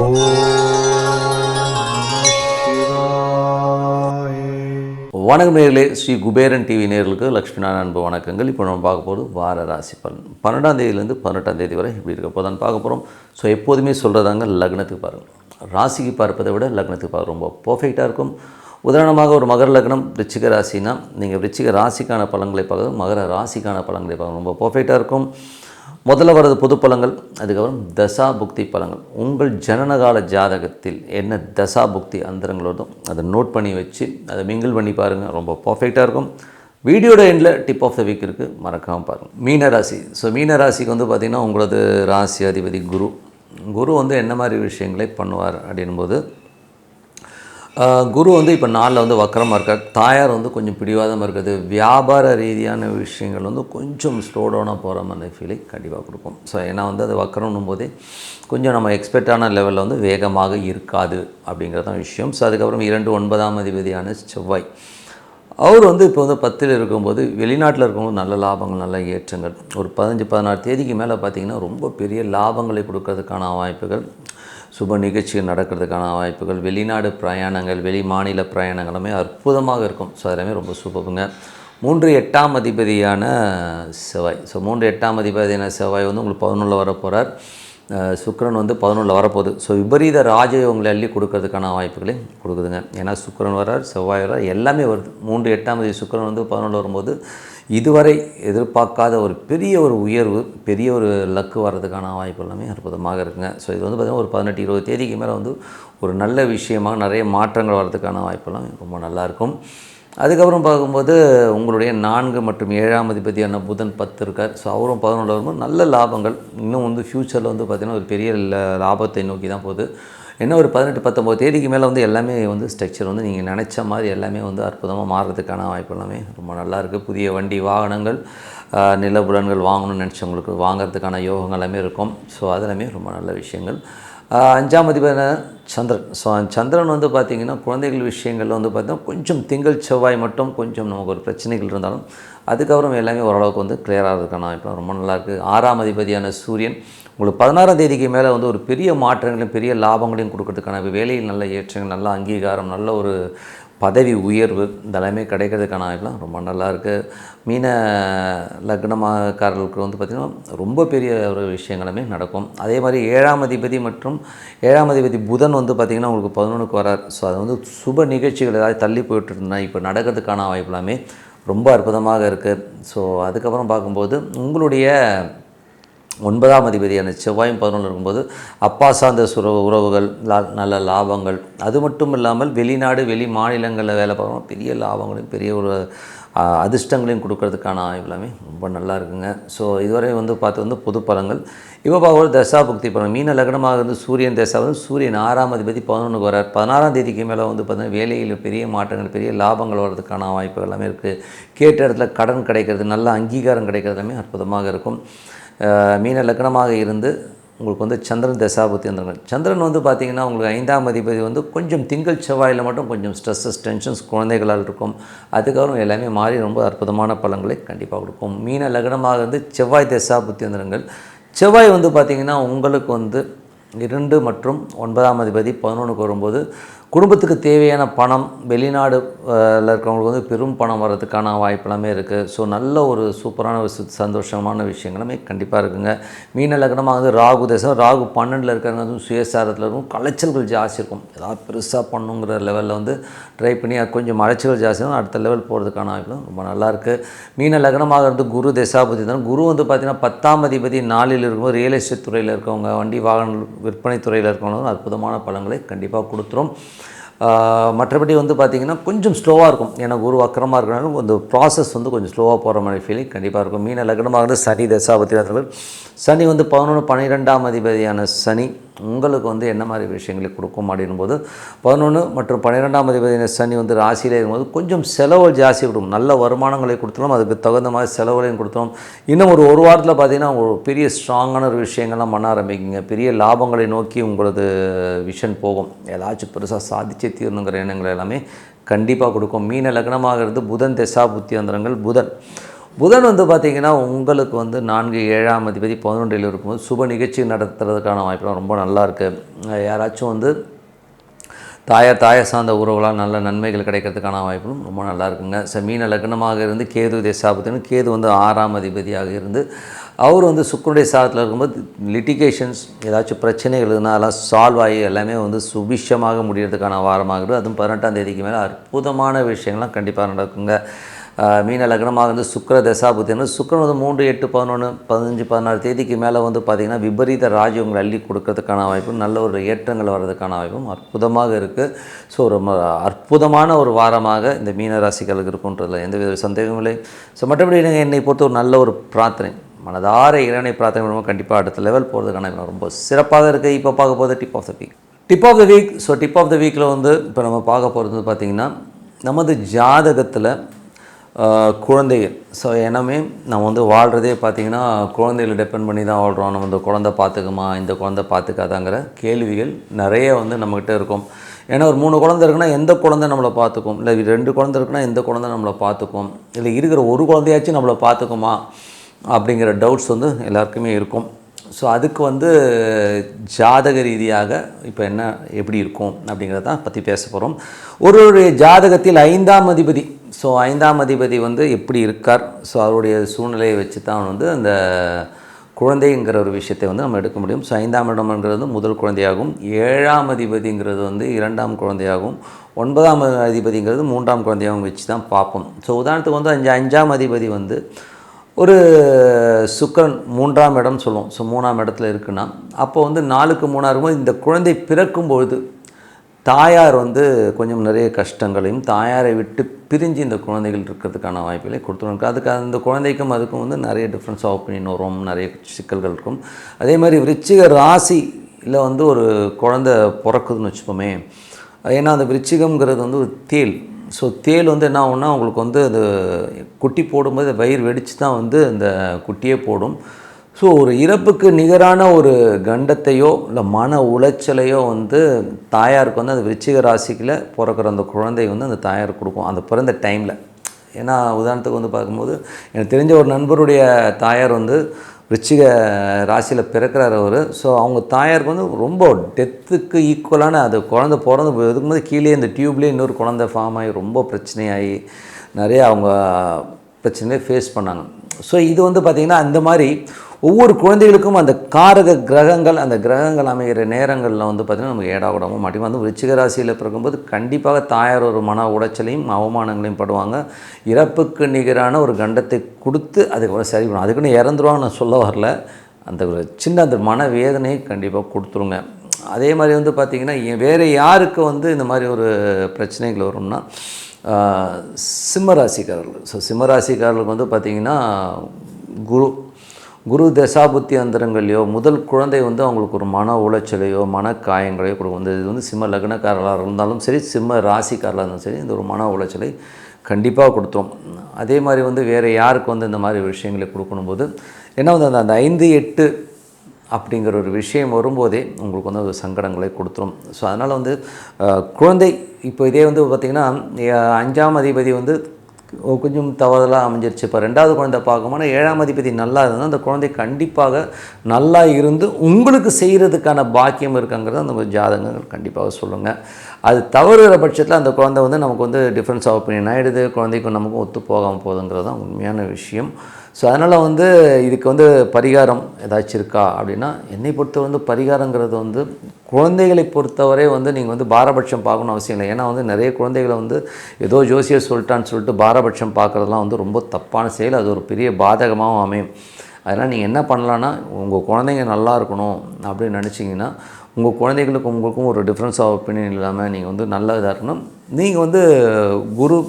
ஓம் சிவாய. வணக்கம் நேயர்களே, ஸ்ரீ குபேரன் டிவி நேயர்களுக்கு லக்ஷ்மி நாராயண அன்பு வணக்கங்கள். இப்போ நம்ம பார்க்க போகிறது வார ராசி பலன் 12ஆம் தேதியிலேருந்து 18ஆம் தேதி வரை இப்படி இருக்க போதான்னு பார்க்க போகிறோம். ஸோ எப்போதுமே சொல்கிறதாங்க, லக்னத்துக்கு பாருங்கள். ராசிக்கு பார்ப்பதை விட லக்னத்துக்கு பார்க்க ரொம்ப பர்ஃபெக்டாக இருக்கும். உதாரணமாக ஒரு மகர லக்னம் விருச்சிக ராசினா நீங்கள் விருச்சிக ராசிக்கான பலன்களை பார்க்குறது மகர ராசிக்கான பலன்களை பார்க்க ரொம்ப பர்ஃபெக்டாக இருக்கும். முதல்ல வர்றது பொது பலன்கள், அதுக்கப்புறம் தசா புக்தி பலன்கள். உங்கள் ஜனனகால ஜாதகத்தில் என்ன தசா புக்தி அந்தரங்கள் வருதோ அதை நோட் பண்ணி வச்சு அதை மிங்கிள் பண்ணி பாருங்கள், ரொம்ப பர்ஃபெக்டாக இருக்கும். வீடியோட எண்டில் டிப் ஆஃப் த வீக் இருக்குது, மறக்காமல் பாருங்கள். மீனராசி. ஸோ மீனராசிக்கு வந்து பார்த்திங்கன்னா உங்களது ராசி அதிபதி குரு. குரு வந்து என்ன மாதிரி விஷயங்களை பண்ணுவார் அப்படின்போது, குரு வந்து இப்போ நாளில் வந்து வக்கரமாக இருக்கார். தாயார் வந்து கொஞ்சம் பிடிவாதமாக இருக்குது. வியாபார ரீதியான விஷயங்கள் வந்து கொஞ்சம் ஸ்லோ டவுனாக போகிற மாதிரி ஃபீலிங் கண்டிப்பாக கொடுக்கும். ஸோ ஏன்னா வந்து அது வக்கரம்னும் போதே கொஞ்சம் நம்ம எக்ஸ்பெக்டான லெவலில் வந்து வேகமாக இருக்காது அப்படிங்கிறதான் விஷயம். ஸோ அதுக்கப்புறம் 2 9ஆம் அதிபதியான செவ்வாய், அவர் வந்து இப்போ வந்து 10ல் இருக்கும்போது வெளிநாட்டில் இருக்கும்போது நல்ல லாபங்கள், நல்ல ஏற்றங்கள். ஒரு 15 16 தேதிக்கு மேலே பார்த்திங்கன்னா ரொம்ப பெரிய லாபங்களை கொடுக்கறதுக்கான வாய்ப்புகள், சுப நிகழ்ச்சிகள் நடக்கிறதுக்கான வாய்ப்புகள், வெளிநாடு பிரயாணங்கள், வெளி மாநில பிரயாணங்களுமே அற்புதமாக இருக்கும். ஸோ அதெல்லாமே ரொம்ப சூப்பருங்க. 3 8ஆம் அதிபதியான செவ்வாய். ஸோ 3 8ஆம் அதிபதியான செவ்வாய் வந்து உங்களுக்கு 11ல் வரப்போகிறார். சுக்கிரன் வந்து 11ல் வரப்போகுது. ஸோ விபரீத ராஜயோகங்களை அள்ளி கொடுக்கறதுக்கான வாய்ப்புகளை கொடுக்குதுங்க. ஏன்னா சுக்கிரன் வரார், செவ்வாய் வரார், எல்லாமே வருது. 3 8ஆம் தேதி சுக்கிரன் வந்து 11ல் வரும்போது இதுவரை எதிர்பார்க்காத ஒரு பெரிய ஒரு உயர்வு, பெரிய ஒரு லக்கு வர்றதுக்கான வாய்ப்பு எல்லாமே அற்புதமாக இருக்குங்க. ஸோ இது வந்து பார்த்திங்கன்னா ஒரு 18 20 தேதிக்கு மேலே வந்து ஒரு நல்ல விஷயமாக நிறைய மாற்றங்கள் வர்றதுக்கான வாய்ப்பெல்லாம் ரொம்ப நல்லாயிருக்கும். அதுக்கப்புறம் பார்க்கும்போது உங்களுடைய 4 மற்றும் 7ஆம் அதிபதியான புதன் 10 இருக்கார். ஸோ அவரும் 11ல் வரும்போது நல்ல லாபங்கள். இன்னும் வந்து ஃப்யூச்சரில் வந்து பார்த்திங்கன்னா ஒரு பெரிய லாபத்தை நோக்கி தான் போகுது. என்ன ஒரு 18 19 தேதிக்கு மேலே வந்து எல்லாமே வந்து ஸ்ட்ரக்சர் வந்து நீங்கள் நினச்ச மாதிரி எல்லாமே வந்து அற்புதமாக மாறுறதுக்கான வாய்ப்பு எல்லாமே ரொம்ப நல்லாயிருக்கு. புதிய வண்டி வாகனங்கள், நிலபுலன்கள் வாங்கணும்னு நினச்சவங்களுக்கு வாங்கிறதுக்கான யோகங்கள் எல்லாமே இருக்கும். ஸோ அதெல்லாமே ரொம்ப நல்ல விஷயங்கள். 5ஆம் அதிபதியான சந்திரன். ஸோ சந்திரன் வந்து பார்த்திங்கன்னா குழந்தைகள் விஷயங்களில் வந்து பார்த்திங்கன்னா கொஞ்சம் திங்கள் செவ்வாய் மட்டும் கொஞ்சம் நமக்கு ஒரு பிரச்சனைகள் இருந்தாலும் அதுக்கப்புறம் எல்லாமே ஓரளவுக்கு வந்து கிளியர் ஆகிறதுக்கான வாய்ப்பு ரொம்ப நல்லாயிருக்கு. 6ஆம் அதிபதியான சூரியன் உங்களுக்கு 16ஆம் தேதிக்கு மேலே வந்து ஒரு பெரிய மாற்றங்களையும் பெரிய லாபங்களையும் கொடுக்கறதுக்கான வேலையில் நல்ல ஏற்றங்கள், நல்ல அங்கீகாரம், நல்ல ஒரு பதவி உயர்வு இதெல்லாமே கிடைக்கிறதுக்கான வாய்ப்புலாம் ரொம்ப நல்லாயிருக்கு. மீன லக்னமாக்காரர்களுக்கு வந்து பார்த்திங்கன்னா ரொம்ப பெரிய ஒரு விஷயங்களுமே நடக்கும். அதே மாதிரி 7ஆம் அதிபதி மற்றும் 7ஆம் அதிபதி புதன் வந்து பார்த்திங்கன்னா உங்களுக்கு 11க்கு வரார். ஸோ அது வந்து சுப நிகழ்ச்சிகள் ஏதாவது தள்ளி போயிட்டு இருந்தால் இப்போ நடக்கிறதுக்கான வாய்ப்பு எல்லாமே ரொம்ப அற்புதமாக இருக்குது. ஸோ அதுக்கப்புறம் பார்க்கும்போது உங்களுடைய 9ஆம் அதிபதியான செவ்வாயும் 11ல் இருக்கும்போது அப்பா சார்ந்த உறவுகள், நல்ல லாபங்கள், அது மட்டும் இல்லாமல் வெளிநாடு வெளி மாநிலங்களில் வேலை பார்க்கணும் பெரிய லாபங்களையும் பெரிய ஒரு அதிர்ஷ்டங்களையும் கொடுக்கறதுக்கான எல்லாமே ரொம்ப நல்லா இருக்குங்க. ஸோ இதுவரை வந்து பார்த்து வந்து பொது பலன்கள். இப்போ பார்க்கும்போது தசா புக்தி பலன். மீன லக்னமாக இருந்து சூரியன் தசா வந்து சூரியன் 6ஆம் அதிபதி 11க்கு வரார். 16ஆம் தேதிக்கு மேலே வந்து பார்த்திங்கன்னா வேலையில் பெரிய மாற்றங்கள், பெரிய லாபங்கள் வர்றதுக்கான வாய்ப்பு எல்லாமே இருக்குது. கேட்ட இடத்துல கடன் கிடைக்கிறது, நல்ல அங்கீகாரம் கிடைக்கிறது எல்லாமே அற்புதமாக இருக்கும். மீன லக்னமாக இருந்து உங்களுக்கு வந்து சந்திரன் தசாபுத்தி வந்துருங்க. சந்திரன் வந்து பார்த்திங்கன்னா உங்களுக்கு 5ஆம் அதிபதி வந்து கொஞ்சம் திங்கள் செவ்வாயில் மட்டும் கொஞ்சம் ஸ்ட்ரெஸ்ஸஸ், டென்ஷன்ஸ் குழந்தைகளால் இருக்கும். அதுக்கப்புறம் எல்லாமே மாறி ரொம்ப அற்புதமான பலன்களை கண்டிப்பாக கொடுக்கும். மீன லக்னமாக இருந்து செவ்வாய் தசாபுத்தி வந்துருங்கள். செவ்வாய் வந்து பார்த்திங்கன்னா உங்களுக்கு வந்து 2 மற்றும் 9ஆம் அதிபதி 11க்கு வரும்போது குடும்பத்துக்கு தேவையான பணம், வெளிநாடு இருக்கிறவங்களுக்கு வந்து பெரும் பணம் வர்றதுக்கான வாய்ப்பு எல்லாமே இருக்குது. ஸோ நல்ல ஒரு சூப்பரான ஒரு சந்தோஷமான விஷயங்களுமே கண்டிப்பாக இருக்குங்க. மீன லக்னமாக வந்து ராகு தேசம், ராகு 12ல் இருக்கிறவங்க வந்து சுயசாரத்தில் இருக்கும், கலைச்சல்கள் ஜாஸ்தி இருக்கும். ஏதாவது பெருசாக பண்ணுங்கிற லெவலில் வந்து ட்ரை பண்ணி கொஞ்சம் அலைச்சல்கள் ஜாஸ்தி இருக்கும், அடுத்த லெவல் போகிறதுக்கான வாய்ப்பு ரொம்ப நல்லாயிருக்கு. மீன லக்னமாக இருந்து குரு தசாபதி தான். குரு வந்து பார்த்திங்கன்னா 10ஆம் அதிபதி 4ல் இருக்கும்போது ரியல் எஸ்டேட் துறையில் இருக்கவங்க, வண்டி வாகன விற்பனை துறையில் இருக்கவங்க அற்புதமான பலன்களை கண்டிப்பாக கொடுத்துரும். மற்றபடி வந்து பார்த்திங்கன்னா கொஞ்சம் ஸ்லோவாக இருக்கும். ஏன்னா குரு வக்கரமாக இருக்கிறனால அந்த ப்ராசஸ் வந்து கொஞ்சம் ஸ்லோவாக போகிற மாதிரி ஃபீலிங் கண்டிப்பாக இருக்கும். மீன லக்னமாக இருந்து சனி தசாபதி. சனி வந்து 11 12ஆம் அதிபதியான சனி உங்களுக்கு வந்து என்ன மாதிரி விஷயங்களை கொடுக்கும் அப்படின்போது 11 மற்றும் 12ஆம் அதிபதியான சனி வந்து ராசியில் இருக்கும்போது கொஞ்சம் செலவுகள் ஜாஸ்தி கொடுக்கும். நல்ல வருமானங்களை கொடுத்தாலும் அதுக்கு தகுந்த மாதிரி செலவுகளையும் கொடுத்தோம். இன்னும் ஒரு வாரத்தில் பார்த்திங்கன்னா ஒரு பெரிய ஸ்ட்ராங்கான ஒரு விஷயங்கள்லாம் பண்ண ஆரம்பிக்குங்க. பெரிய லாபங்களை நோக்கி உங்களது விஷன் போகும். ஏதாச்சும் பெருசாக சாதிச்சே தீரணுங்கிற எண்ணங்கள் எல்லாமே கண்டிப்பாக கொடுக்கும். மீன லக்னமாக இருந்து புதன் தசா புத்தி அந்தரங்கள். புதன் புதன் வந்து பார்த்திங்கன்னா உங்களுக்கு வந்து 4 7ஆம் அதிபதி 11ல் இருக்கும்போது சுப நிகழ்ச்சி நடத்துறதுக்கான வாய்ப்புலாம் ரொம்ப நல்லா இருக்குது. யாராச்சும் வந்து தாயார் சார்ந்த உறவுகளால் நல்ல நன்மைகள் கிடைக்கிறதுக்கான வாய்ப்பும் ரொம்ப நல்லா இருக்குங்க. மீன லக்னமாக இருந்து கேது தசாபுத்தின்னு கேது வந்து 6ஆம் அதிபதியாக இருந்து அவர் வந்து சுக்கிரனுடைய சாதத்தில் இருக்கும்போது லிட்டிகேஷன்ஸ் ஏதாச்சும் பிரச்சனைகள் இருந்தால் அதெல்லாம் சால்வ் ஆகி எல்லாமே வந்து சுபிஷமாக முடிகிறதுக்கான வாரமாக இருக்குது. அதுவும் 18ஆம் தேதிக்கு மேலே அற்புதமான விஷயங்கள்லாம் கண்டிப்பாக நடக்குங்க. மீன லக்னமாக வந்து சுக்கிர தசாபுத்தின்னு சுக்கிரன் வந்து 3 8 11 15 16 தேதிக்கு மேலே வந்து பார்த்திங்கன்னா விபரீத ராஜ்யங்கள் அள்ளி கொடுக்கறதுக்கான வாய்ப்பும் நல்ல ஒரு ஏற்றங்கள் வர்றதுக்கான வாய்ப்பும் அற்புதமாக இருக்குது. ஸோ ரொம்ப அற்புதமான ஒரு வாரமாக இந்த மீன ராசிகளுக்கு இருக்குன்றதில் எந்தவித சந்தேகமும் இல்லை. ஸோ மற்றபடி நீங்கள் என்னை பொறுத்த ஒரு நல்ல ஒரு பிரார்த்தனை மனதார இறைவனை பிரார்த்தனை பண்ணுவோம். கண்டிப்பாக அடுத்த லெவல் போகிறதுக்கான ரொம்ப சிறப்பாக இருக்குது. இப்போ பார்க்க போகிறது tip of the week. Tip of the week. So tip of the வீக்கில் வந்து இப்போ நம்ம பார்க்க போகிறது பார்த்திங்கன்னா நமது ஜாதகத்தில் குழந்தைகள். ஸோ எல்லாமே நம்ம வந்து வாழ்கிறதே பார்த்திங்கன்னா குழந்தைகளை டிபெண்ட் பண்ணி தான் வாழ்கிறோம். நம்ம இந்த குழந்தை பார்த்துக்குமா, இந்த குழந்தை பார்த்துக்காதாங்கிற கேள்விகள் நிறைய வந்து நம்மக்கிட்ட இருக்கும். ஏன்னா ஒரு 3 குழந்தை இருக்குன்னா எந்த குழந்தை நம்மளை பார்த்துக்கும், இல்லை 2 குழந்தை இருக்குன்னா எந்த குழந்தை நம்மளை பார்த்துக்கும், இல்லை இருக்கிற ஒரு குழந்தையாச்சும் நம்மளை பார்த்துக்குமா அப்படிங்கிற டவுட்ஸ் வந்து எல்லாருக்குமே இருக்கும். ஸோ அதுக்கு வந்து ஜாதக ரீதியாக இப்போ என்ன எப்படி இருக்கும் அப்படிங்கிறத பற்றி பேச போகிறோம். ஒரு ஜாதகத்தில் 5ஆம் அதிபதி, ஸோ 5ஆம் அதிபதி வந்து எப்படி இருக்கார், ஸோ அவருடைய சூழ்நிலையை வச்சு தான் வந்து அந்த குழந்தைங்கிற ஒரு விஷயத்தை வந்து நம்ம எடுக்க முடியும். ஸோ 5ஆம் இடம்ங்கிறது முதல் குழந்தையாகும், 7ஆம் அதிபதிங்கிறது வந்து 2ஆம் குழந்தையாகும், 9ஆம் அதிபதிங்கிறது 3ஆம் குழந்தையாகவும் வச்சு தான் பார்ப்போம். ஸோ உதாரணத்துக்கு வந்து 5ஆம் அதிபதி வந்து ஒரு சுக்கிரன் 3ஆம் இடம் சொல்லுவோம். ஸோ 3ஆம் இடத்துல இருக்குன்னா அப்போ வந்து 4க்கு 3ஆக இருக்கும்போது இந்த குழந்தை பிறக்கும்பொழுது தாயார் வந்து கொஞ்சம் நிறைய கஷ்டங்களையும் தாயாரை விட்டு பிரிஞ்சு இந்த குழந்தைகள் இருக்கிறதுக்கான வாய்ப்புகளை கொடுத்துருவாங்க. அதுக்கு அந்த குழந்தைக்கும் அதுக்கும் வந்து நிறைய டிஃப்ரென்ஸ் ஆஃப் ஒப்பீனியன் வரும், நிறைய சிக்கல்கள் இருக்கும். அதே மாதிரி விருச்சிக ராசியில் வந்து ஒரு குழந்தை பிறக்குதுன்னு வச்சுப்போமே. ஏன்னா அந்த விருச்சிகம்ங்கிறது வந்து ஒரு தேல். ஸோ தேல் வந்து என்ன ஆகும்னா உங்களுக்கு வந்து அது குட்டி போடும்போது வயிறு வெடித்து தான் வந்து அந்த குட்டியே போடும். ஸோ ஒரு இறப்புக்கு நிகரான ஒரு கண்டத்தையோ இல்லை மன உளைச்சலையோ வந்து தாயாருக்கு வந்து அந்த விருச்சிக ராசிக்கில் பிறக்கிற அந்த குழந்தை வந்து அந்த தாயார் கொடுக்கும் அந்த பிறந்த டைமில். ஏன்னா உதாரணத்துக்கு வந்து பார்க்கும்போது எனக்கு தெரிஞ்ச ஒரு நண்பருடைய தாயார் வந்து விருச்சிக ராசியில் பிறக்கிறார் அவர். ஸோ அவங்க தாயாருக்கு வந்து ரொம்ப டெத்துக்கு ஈக்குவலான அது குழந்தை பிறந்து இருக்கும்போது கீழே இந்த டியூப்லேயே இன்னொரு குழந்தை ஃபார்ம் ஆகி ரொம்ப பிரச்சனையாகி நிறைய அவங்க பிரச்சனையை ஃபேஸ் பண்ணாங்க. ஸோ இது வந்து பார்த்திங்கன்னா அந்த மாதிரி ஒவ்வொரு குழந்தைகளுக்கும் அந்த காரக கிரகங்கள் அந்த கிரகங்கள் அமைகிற நேரங்களில் வந்து பார்த்திங்கன்னா நமக்கு ஏடாவிடாமல் மாட்டி வந்து விருச்சிக ராசியில் பிறக்கும்போது கண்டிப்பாக தாயார் ஒரு மன உளைச்சலையும் அவமானங்களையும் படுவாங்க. இறப்புக்கு நிகரான ஒரு கண்டத்தை கொடுத்து அதுக்கு சரி பண்ணும். அதுக்குன்னு இறந்துருவாங்க நான் சொல்ல வரல, அந்த ஒரு சின்ன அந்த மன வேதனையை கண்டிப்பாக கொடுத்துருங்க. அதே மாதிரி வந்து பார்த்திங்கன்னா வேறு யாருக்கு வந்து இந்த மாதிரி ஒரு பிரச்சனைகள் வரும்னா சிம்மராசிக்காரர்கள். ஸோ சிம்மராசிக்காரர்களுக்கு வந்து பார்த்திங்கன்னா குரு தசாபுத்தி அந்தரங்களையோ முதல் குழந்தை வந்து அவங்களுக்கு ஒரு மன உளைச்சலையோ மன காயங்களையோ கொடுக்கும். இது வந்து சிம்ம லக்னக்காரர்களாக இருந்தாலும் சரி சிம்ம ராசிக்காரர்களாக இருந்தாலும் சரி இந்த ஒரு மன உளைச்சலை கண்டிப்பாக கொடுத்துரும். அதே மாதிரி வந்து வேறு யாருக்கு வந்து இந்த மாதிரி விஷயங்களை கொடுக்கணும்போது ஏன்னா வந்து அந்த 5 8 அப்படிங்கிற ஒரு விஷயம் வரும்போதே உங்களுக்கு வந்து ஒரு சங்கடங்களை கொடுத்துரும். ஸோ அதனால் வந்து குழந்தை இப்போ இதே வந்து பார்த்திங்கன்னா 5ஆம் அதிபதி வந்து கொஞ்சம் தவறுதலாக அமைஞ்சிருச்சு. இப்போ 2வது குழந்தை பார்க்கும்போது 7ஆம் அதிபதி நல்லா இருந்தால் அந்த குழந்தை கண்டிப்பாக நல்லா இருந்து உங்களுக்கு செய்கிறதுக்கான பாக்கியம் இருக்குங்கிறத அந்த ஜாதகங்கள் கண்டிப்பாக சொல்லுங்கள். அது தவறுகிற பட்சத்தில் அந்த குழந்தை வந்து நமக்கு வந்து டிஃப்ரென்ஸ் ஆஃப் ஒப்பீனியன் ஆகிடுது, குழந்தைக்கும் நமக்கும் ஒத்து போகாமல் போகுதுங்கிறது தான் உண்மையான விஷயம். ஸோ அதனால் வந்து இதுக்கு வந்து பரிகாரம் ஏதாச்சும் இருக்கா அப்படின்னா என்னை பொறுத்த வந்து பரிகாரங்கிறது வந்து குழந்தைகளை பொறுத்தவரை வந்து நீங்கள் வந்து பாரபட்சம் பார்க்கணும் அவசியம் இல்லை. ஏன்னா வந்து நிறைய குழந்தைகளை வந்து ஏதோ ஜோசியர் சொல்லிட்டான்னு சொல்லிட்டு பாரபட்சம் பார்க்குறதுலாம் வந்து ரொம்ப தப்பான செயல், அது ஒரு பெரிய பாதகமாகவும் அமையும். அதனால் நீங்கள் என்ன பண்ணலான்னா உங்கள் குழந்தைங்க நல்லா இருக்கணும் அப்படின்னு நினச்சிங்கன்னா உங்கள் குழந்தைகளுக்கும் உங்களுக்கும் ஒரு டிஃப்ரென்ஸ் ஆஃப் ஒப்பீனியன் இல்லாமல் நீங்கள் வந்து நல்ல இதாக இருக்கணும். நீங்கள் வந்து குரு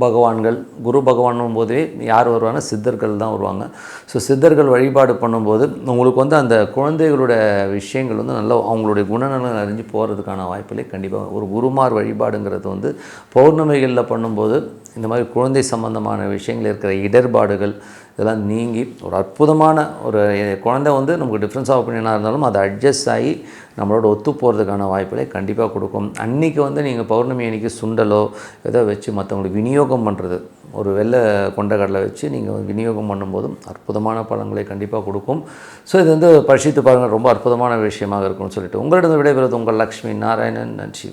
பகவானும் போதே யார் வருவாங்கன்னா சித்தர்கள் தான் வருவாங்க. ஸோ சித்தர்கள் வழிபாடு பண்ணும்போது உங்களுக்கு வந்து அந்த குழந்தைகளோட விஷயங்கள் வந்து நல்லா அவங்களுடைய குணநலன் அறிஞ்சு போகிறதுக்கான வாய்ப்புகளே கண்டிப்பாக ஒரு குருமார் வழிபாடுங்கிறது வந்து பௌர்ணமிகளில் பண்ணும்போது இந்த மாதிரி குழந்தை சம்பந்தமான விஷயங்கள் இருக்கிற இடர்பாடுகள் இதெல்லாம் நீங்கி ஒரு அற்புதமான ஒரு குழந்தை வந்து நமக்கு டிஃப்ரென்ஸ் ஆஃப் ஒப்பீனியனாக இருந்தாலும் அதை அட்ஜஸ்ட் ஆகி நம்மளோட ஒத்து போகிறதுக்கான வாய்ப்புகளை கண்டிப்பாக கொடுக்கும். அன்றைக்கி வந்து நீங்கள் பௌர்ணமி அன்றைக்கி சுண்டலோ ஏதோ வச்சு மற்றவங்களுக்கு விநியோகம் பண்ணுறது, ஒரு வெள்ளை கொண்டக்கடலை வச்சு நீங்கள் விநியோகம் பண்ணும்போதும் அற்புதமான பலன்களை கண்டிப்பாக கொடுக்கும். ஸோ இது வந்து பரிசீலித்து பாருங்கள், ரொம்ப அற்புதமான விஷயமாக இருக்கும்னு சொல்லிட்டு உங்களிடம் விடைபெறுவது உங்கள் லக்ஷ்மி நாராயணன். நன்றி.